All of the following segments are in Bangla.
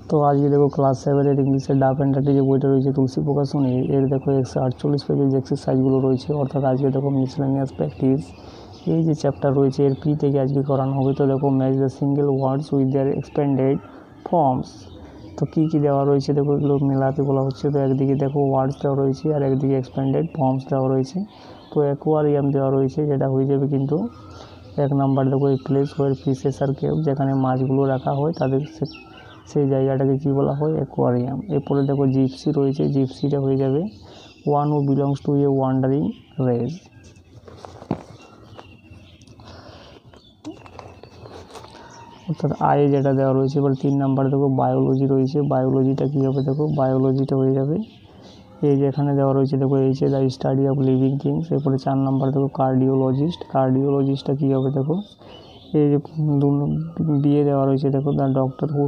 তো আজকে দেখো ক্লাস 7-এর ইংলিশের ডাব অ্যান্ড ডার্টি যে বইটা রয়েছে তুলসী প্রকাশনী, এর দেখো 148 পেজের যে এক্সারসাইজগুলো রয়েছে, অর্থাৎ আজকে দেখো মিসলেনিয়াস প্র্যাকটিস এই যে চ্যাপ্টার রয়েছে এর পি থেকে আজকে করানো হবে। তো দেখো match the single words with their expanded forms. তো কী কী দেওয়া রয়েছে দেখো, এগুলো মেলাতে বলা হচ্ছে। তো একদিকে দেখো ওয়ার্ডস দেওয়া রয়েছে আর একদিকে এক্সপ্যান্ডেড ফর্মস দেওয়া রয়েছে। তো অ্যাকোয়ারিয়াম দেওয়া রয়েছে, যেটা হয়ে যাবে কিন্তু 1 নাম্বার দেখো এই প্লেস ওয়ার ফিশেস আর কেভ, যেখানে মাছগুলো রাখা হয় তাদের সেই জায়গাটাকে কী বলা হয়, অ্যাকোয়ারিয়াম। এরপরে দেখো জিপসি রয়েছে, জিপসিটা হয়ে যাবে one who belongs to A wandering race. অর্থাৎ আয়ে যেটা দেওয়া রয়েছে। এবার 3 নাম্বার দেখো বায়োলজি রয়েছে, বায়োলজিটা কী হবে দেখো, বায়োলজিটা হয়ে যাবে এই যে এখানে দেওয়া রয়েছে দেখো H the study of living things. এরপরে 4 নাম্বার দেখো কার্ডিওলজিস্ট, কার্ডিওলজিস্টটা কী হবে দেখো এই যে বিয়ে দেওয়া রয়েছে দেখো the doctor who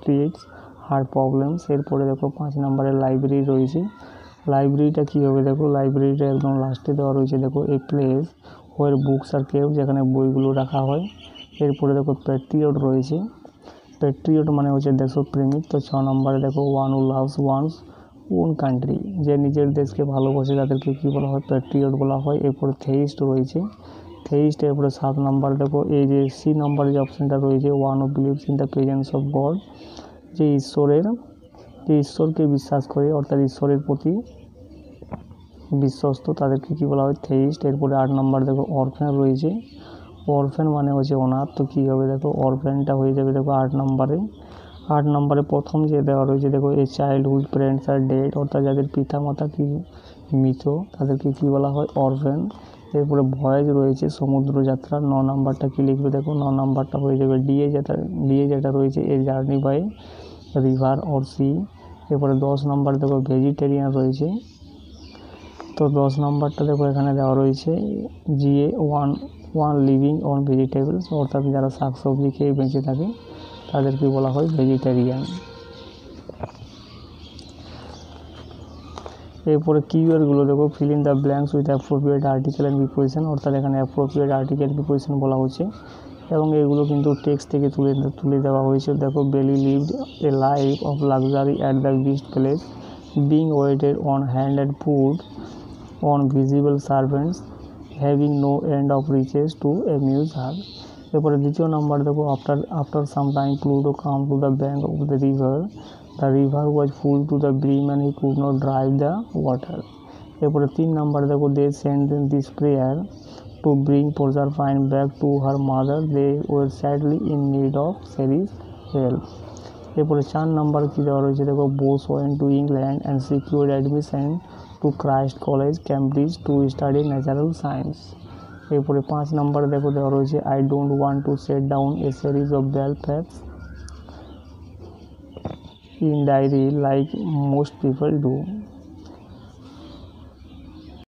treats heart problems. এরপরে দেখো 5 নাম্বারের লাইব্রেরি রয়েছে, লাইব্রেরিটা কী হবে দেখো, লাইব্রেরিটা একদম লাস্টে দেওয়া রয়েছে দেখো a place where books are কেভ, যেখানে বইগুলো রাখা হয়। এরপরে দেখো প্যাট্রিয়ট রয়েছে, প্যাট্রিয়ট মানে হচ্ছে দেশপ্রেমিক। তো 6 নম্বরে দেখো one who loves one's own country, যে নিজের দেশকে ভালোবাসে তাদেরকে কী বলা হয়, প্যাট্রিয়ট বলা হয়। এরপরে থেইস্ট রয়েছে, থেইস্ট। এরপরে 7 নম্বর দেখো এই যে সি নম্বরের যে অপশানটা রয়েছে one who believes in the presence of god, যে ঈশ্বরকে বিশ্বাস করে অর্থাৎ ঈশ্বরের প্রতি বিশ্বস্ত, তাদেরকে কী বলা হয়, থেইস্ট। এরপরে 8 নম্বর দেখো অরফ্যান রয়েছে, অরফ্যান মানে হচ্ছে অনাথ। তো কী হবে দেখো, অরফ্যানটা হয়ে যাবে দেখো 8 নম্বরে প্রথম যে দেওয়া রয়েছে দেখো a child whose parents are dead, অর্থাৎ যাদের পিতা মাতা কি মৃত তাদেরকে কী বলা হয়, অরফ্যান। এরপরে ভয়েজ রয়েছে সমুদ্রযাত্রা। 9 নাম্বারটা কী লিখবে দেখো, 9 নাম্বারটা হয়ে যাবে ডিএ যেটা রয়েছে a journey by river or sea. এরপরে 10 নাম্বার দেখো ভেজিটেরিয়ান রয়েছে। তো 10 নাম্বারটা দেখো এখানে দেওয়া রয়েছে GA one living on vegetables, অর্থাৎ যারা শাকসবজি খেয়ে বেঁচে থাকে তাদেরকে বলা হয় ভেজিটেরিয়ান। এরপরে কিওয়ার্ডগুলো দেখো fill in the blanks with appropriate article and preposition, অর্থাৎ এখানে অ্যাপ্রোপ্রিয়েট আর্টিকেল প্রিপোজিশন বলা হচ্ছে এবং এগুলো কিন্তু টেক্সট থেকে তুলে দেওয়া হয়েছে। দেখো Belly lived a life of luxury at the best place, being waited on hand and food on visible servants, having no end of riches to amuse her. এরপরে 2 নাম্বার দেখো after some time Pluto come to the bank of the river, the river was full to the brim and he could not drive the water. এরপরে 3 নাম্বার দেখো they send this prayer to bring প্রজারপাইন back to her mother, they were sadly in need of Ceres help. এরপরে 4 নাম্বার কী দেওয়া রয়েছে দেখো Bose went to England and secured admission to Christ College Cambridge to study natural science. এরপরে 5 নাম্বার দেখো দেওয়া রয়েছে I don't want to set down a series of bare facts in diary like most people do.